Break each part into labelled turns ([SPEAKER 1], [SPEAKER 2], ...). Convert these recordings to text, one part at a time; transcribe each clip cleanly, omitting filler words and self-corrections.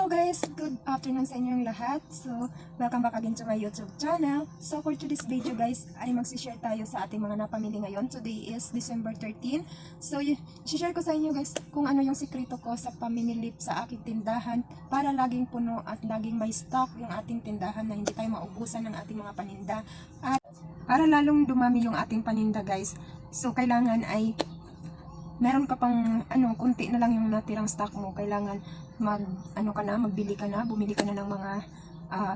[SPEAKER 1] guys, good afternoon sa inyong lahat. So, welcome back again to my YouTube channel. So, for today's video guys, ay magsishare tayo sa ating mga napamili ngayon. Today is December 13. So, share ko sa inyo guys kung ano yung sikreto ko sa pamimili sa aking tindahan para laging puno at laging may stock yung ating tindahan na hindi tayo maubusan ng ating mga paninda. At para lalong dumami yung ating paninda guys, so kailangan ay meron ka pang konti na lang yung natirang stock mo. Kailangan bumili ka na ng mga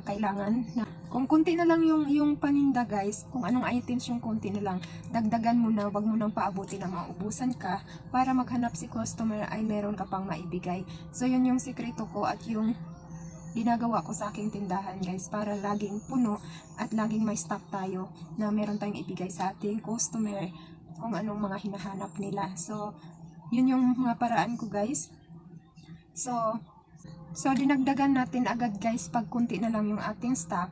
[SPEAKER 1] kailangan na. Kung konti na lang yung paninda guys, kung anong items yung konti na lang, dagdagan mo na, wag mo nang paabuti na maubusan ka para maghanap si customer ay meron ka pang maibigay. So yun yung sikreto ko at yung ginagawa ko sa aking tindahan guys para laging puno at laging may stock tayo na meron tayong ibigay sa ating customer kung anong mga hinahanap nila. So, yun yung mga paraan ko guys. So dinagdagan natin agad guys pag kunti na lang yung ating stock.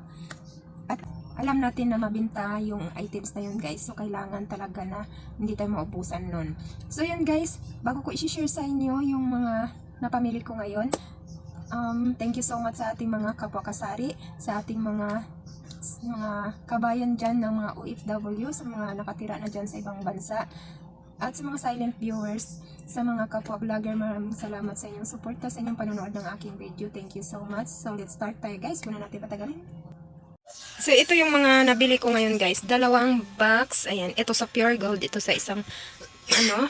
[SPEAKER 1] At alam natin na mabenta yung items na yun guys. So, kailangan talaga na hindi tayo maubusan nun. So, yun guys. Bago ko i-share sa inyo yung mga napamili ko ngayon. Thank you so much sa ating mga kapwa-kasari, sa ating mga kabayan dyan ng mga OFW, sa mga nakatira na dyan sa ibang bansa, at sa mga silent viewers, sa mga kapwa-vlogger, maraming salamat sa inyong suporta, sa inyong panonood ng aking video. Thank you so much. So let's start tayo guys, muna natin patagalin. So ito yung mga nabili ko ngayon guys, dalawang box, ayan, ito sa Pure Gold, ito sa isang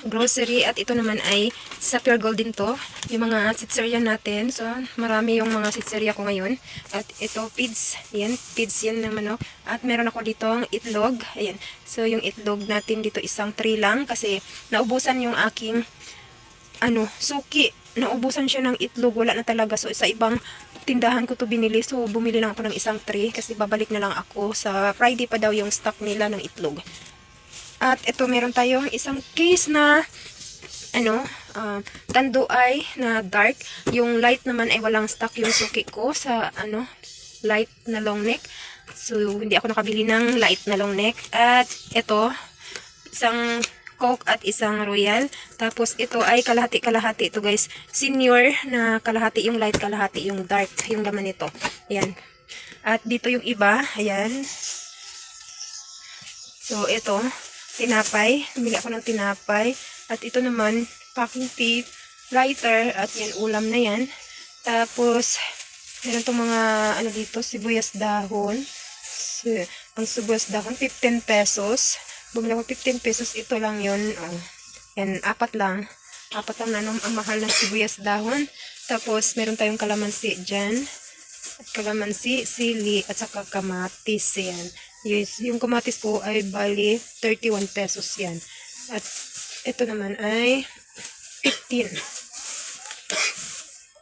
[SPEAKER 1] grocery, at ito naman ay sa Pure Gold din to, yung mga sitserya natin. So, marami yung mga sitserya ko ngayon. At ito, feeds yan naman, At meron ako ditong itlog, ayan. So, yung itlog natin dito, isang tray lang, kasi naubusan yung aking, suki. Naubusan siya ng itlog, wala na talaga. So, sa ibang tindahan ko to binili. So, bumili lang ako ng isang tray, kasi babalik na lang ako. Sa Friday pa daw yung stock nila ng itlog. At ito, meron tayong isang case na tanduay na dark. Yung light naman ay walang stock yung suki ko sa light na long neck. So hindi ako nakabili ng light na long neck. At ito, isang Coke at isang Royal. Tapos ito ay kalahati-kalahati ito guys. Senior na kalahati yung light, kalahati yung dark, yung laman nito. Ayan. At dito yung iba, ayan. So ito, tinapay. Bumili ako ng tinapay. At ito naman, packing tape, lighter, at yan, ulam na yan. Tapos, meron itong mga, dito, sibuyas dahon. Ang sibuyas dahon, 15 pesos. Bumili ako 15 pesos, ito lang yun. Yan, apat lang na ang mahal ng sibuyas dahon. Tapos, meron tayong kalamansi dyan. At kalamansi, sili, at saka kamatis, yan. Yes, yung kamatis ko ay bali 31 pesos yan. At ito naman ay 15.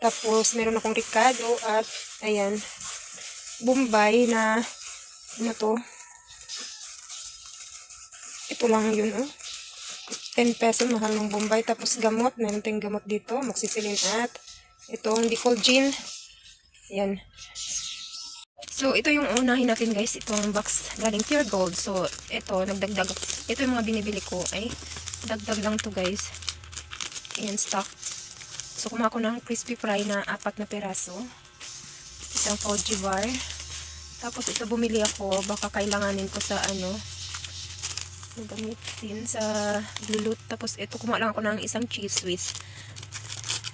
[SPEAKER 1] Tapos meron akong ricado at ayan, Bombay na to. Ito lang yun, 10 pesos mahal ng Bombay. Tapos gamot, meron tayong gamot dito, moxicillin at itong Decolgin. Ayan. So, ito yung unahin natin guys, itong box galing Pure Gold. So, ito, nagdagdag. Ito yung mga binibili ko ay dagdag lang to guys. Ayan, stock. So, kumuha ko ng crispy fry na 4 na peraso. Isang Fuji bar. Tapos, ito bumili ako. Baka kailanganin ko sa gamitin sa lulut. Tapos, ito kumuha lang ako ng isang cheese whiz.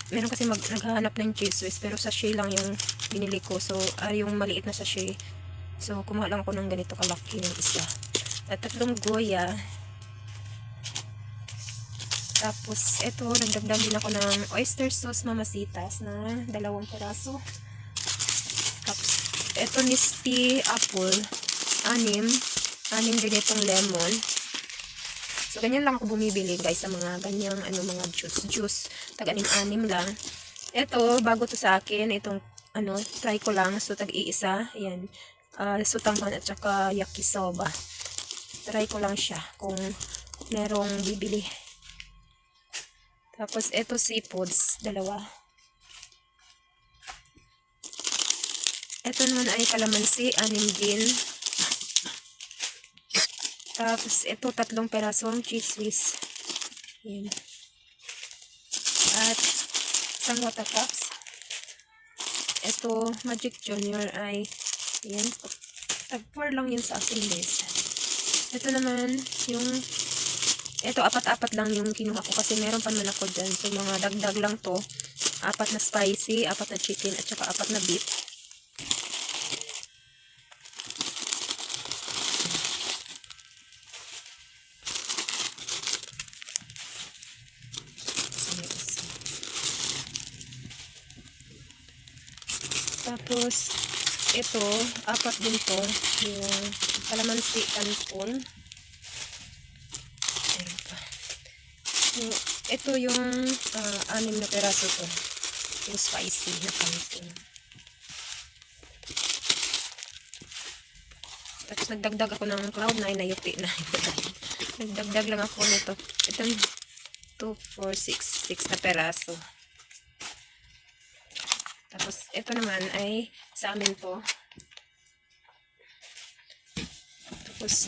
[SPEAKER 1] Meron kasi naghahanap ng cheese whiz, pero sachet lang yung binili ko. So, yung maliit na sachet. So, kumuha lang ako ng ganito kalaki yung isa. At 3 goya. Tapos, ito, nagdagdag din ako ng oyster sauce mamasitas na 2 peraso. Tapos, ito Misty apple. 6 din itong lemon. So, ganyan lang ako bumibili guys sa mga ganyang mga juice. Tag-6 lang. Ito, bago to sa akin, itong try ko lang. So, tag-iisa. Ayan. Sutanghon at saka yakisoba. Try ko lang siya kung merong bibili. Tapos, ito seafoods. 2. Ito naman ay kalamansi. 6 din. Tapos, ito 3 perasong cheese whiz. Ayan. At isang water cups.
[SPEAKER 2] ito, Magic Junior ay, yan, tag 4 lang yun sa akin guys. Ito naman, yung, ito, apat-apat lang yung kinuha ko kasi meron pa naman ako dyan. So, mga dagdag lang to. 4 na spicy, 4 na chicken, at saka 4 na beef. Tapos, ito, 4 din to. Yung calamansi canton. Ayan pa. Ito yung 6 na peraso to. Yung spicy na canton. Tapos, nagdagdag ako ng Cloud9 na yupi na. Nagdagdag lang ako nito. Ito 2, 4, 6 na peraso. Tapos, ito naman ay sa amin to. Tapos,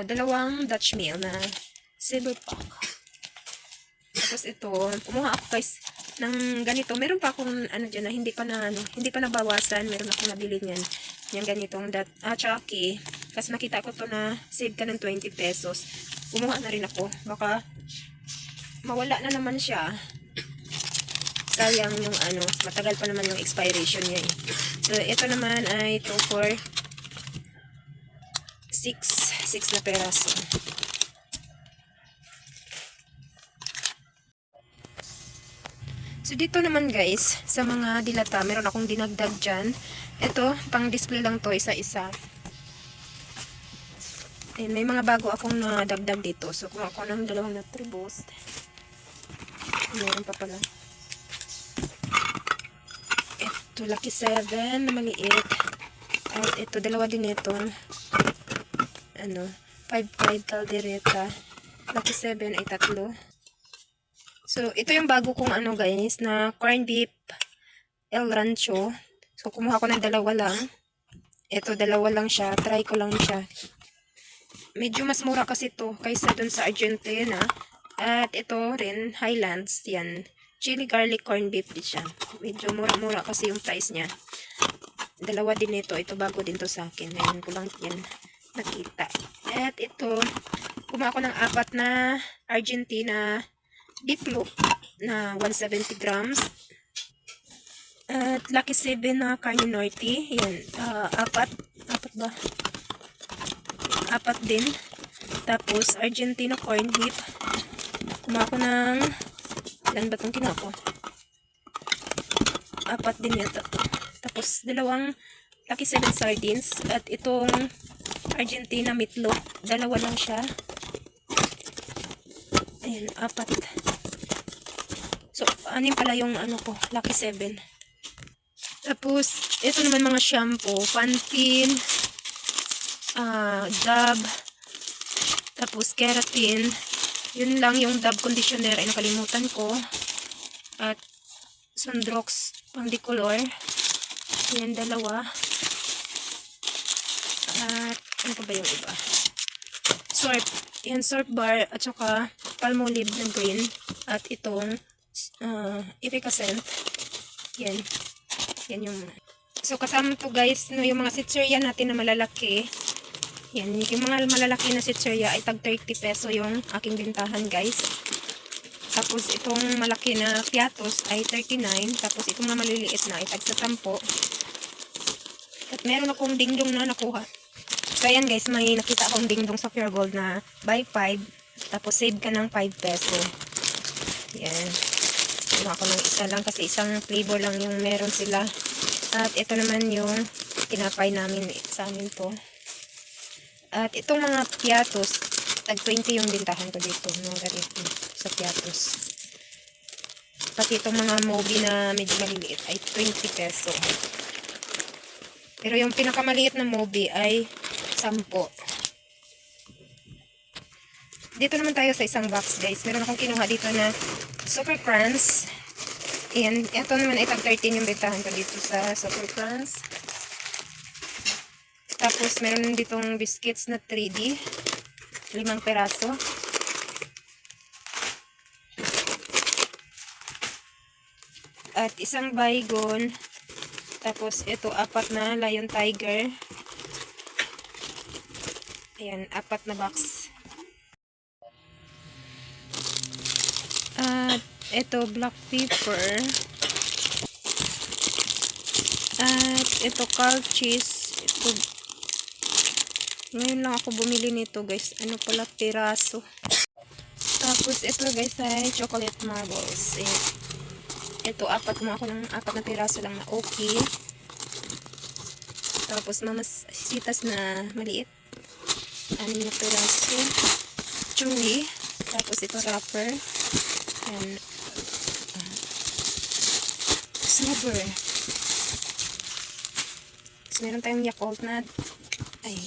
[SPEAKER 2] dalawang Dutch meal na silver pack. Tapos, ito, kumuha ako guys ng ganito. Meron pa akong ano dyan na hindi pa nabawasan. Meron akong nabili niyan. Yung ganitong Chucky. Kasi nakita ko to na save ka ng 20 pesos. Kumuha na rin ako. Baka mawala na naman siya. Sayang yung matagal pa naman yung expiration niya eh. So, ito naman ay 2 for 6 na peraso. So, dito naman guys, sa mga dilata, meron akong dinagdag dyan. Ito, pang display lang to, isa-isa. And may mga bago akong nadagdag dito. So, kung ako ng dalawang Nutriboost. Meron pa pala. Ito, Lucky 7 na maliit. At ito, dalawa din itong 5-5 caldereta. Lucky 7 ay 3. So, ito yung bago kong guys, na corned beef El Rancho. So, kumuha ko ng dalawa lang. Ito, dalawa lang siya. Try ko lang siya. Medyo mas mura kasi ito kaysa dun sa Argentina. At ito rin, Highlands. Yan. Chili garlic corned beef din siya. Medyo mura-mura kasi yung price niya. Dalawa din ito. Ito bago din to sa akin. Ngayon ko lang yan nakita. At ito, kumuha ko ng 4 na Argentina beef loaf na 170 grams. At Lucky 7 na Carne Norte. Yan. 4 ba? 4 din. Tapos, Argentina corned beef. Kumuha ko ng ilan ba itong kinuha ko? 4 din yata. Tapos, dalawang Lucky 7 sardines. At itong Argentina meatloaf. Dalawa lang siya. Ayan, 4. So, 6 pala yung ko, Lucky 7. Tapos, ito naman mga shampoo. Pantene, Dove, tapos keratin. Yun lang yung Dove conditioner ay nakalimutan ko. At Sundrox pang decolor. Yan, dalawa. At ano pa ba yung iba? Sorb. Yan, Sorb bar at saka Palmolive na green. At itong efficacent. Yan. Yan yung... So, kasama to guys, no, yung mga sitserya natin na malalaki. Yan, yung mga malalaki na sitserya ay tag 30 peso yung aking bintahan guys. Tapos itong malaki na piatos ay 39. Tapos itong mga maliliit na ay tag sa 10. At meron akong dingdong na nakuha. So ayan guys, may nakita akong dingdong sa Pure Gold na buy 5. Tapos save ka ng 5 peso. Yan. Kumuha ako ng isa lang kasi isang flavor lang yung meron sila. At ito naman yung tinapay namin sa amin to. At itong mga piatos, tag 20 yung bintahan ko dito. No, ganito sa piatos. Pati itong mga Moby na medyo maliliit ay 20 peso. Pero yung pinakamaliit na Moby ay 10. Dito naman tayo sa isang box guys. Meron akong kinuha dito na Super Crunch. Ayan, ito naman ay tag 13 yung bintahan ko dito sa Super Crunch. Tapos, meron ditong biscuits na 3D. 5 peraso. At isang baygon Tapos, ito, 4 na Lion Tiger. Ayan, 4 na box. At, ito, black pepper. At, ito, cold cheese. Ito, ngayon lang ako bumili nito, guys. Ano pala, piraso. Tapos, ito, guys, ay chocolate marbles. Ito, 4 mo ako ng 4 na piraso lang na okay. Tapos, mamasitas na maliit. 6 na piraso. Chewy. Tapos, ito, wrapper. And, snubber. Tapos, meron tayong Yakult na, ay,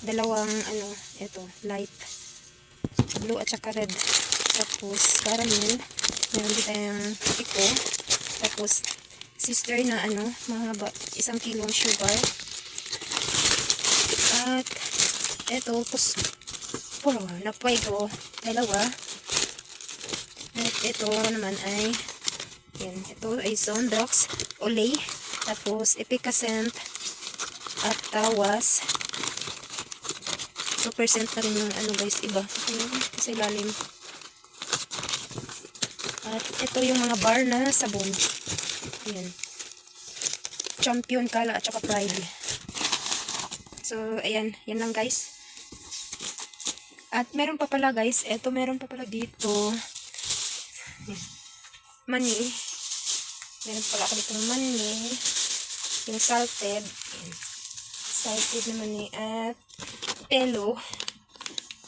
[SPEAKER 2] dalawang, ito, light. Blue at saka red. Tapos, caramel. Meron din tayong iko. Tapos, sister na, mahaba, 1 kilong sugar. At, ito, puro, napay ko, 2. At, ito naman ay, yan, ito ay Zondox, Olay. Tapos, Epicacent. At, Tawas. 2% na rin yung guys, iba. Sa ilalim. At ito yung mga bar na sabon. Ayan. Champion, Kala, at saka Pride. So, ayan. Yan lang guys. At meron pa pala guys. Ito, meron pa pala dito. Mani. Meron pala ako dito mani. Yung salted. Ayan. Salted na mani. At pelo.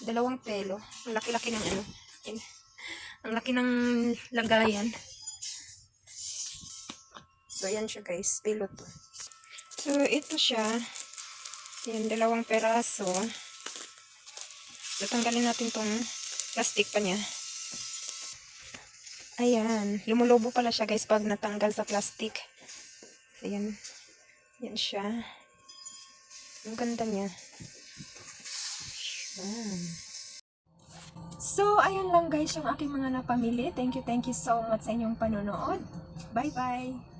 [SPEAKER 2] 2 pelo. Ang laki-laki ng Ayan. Ang laki ng lagayan. So, ayan siya guys. Pelo to. So, ito siya. Ayan, 2 peraso. So, tanggalin natin tong plastic pa niya. Ayan. Lumulubo pala siya guys pag natanggal sa plastic. So, ayan. Ayan siya. Ang ganda niya.
[SPEAKER 1] So, ayun lang guys yung aking mga napamili. Thank you so much sa inyong panonood. Bye-bye!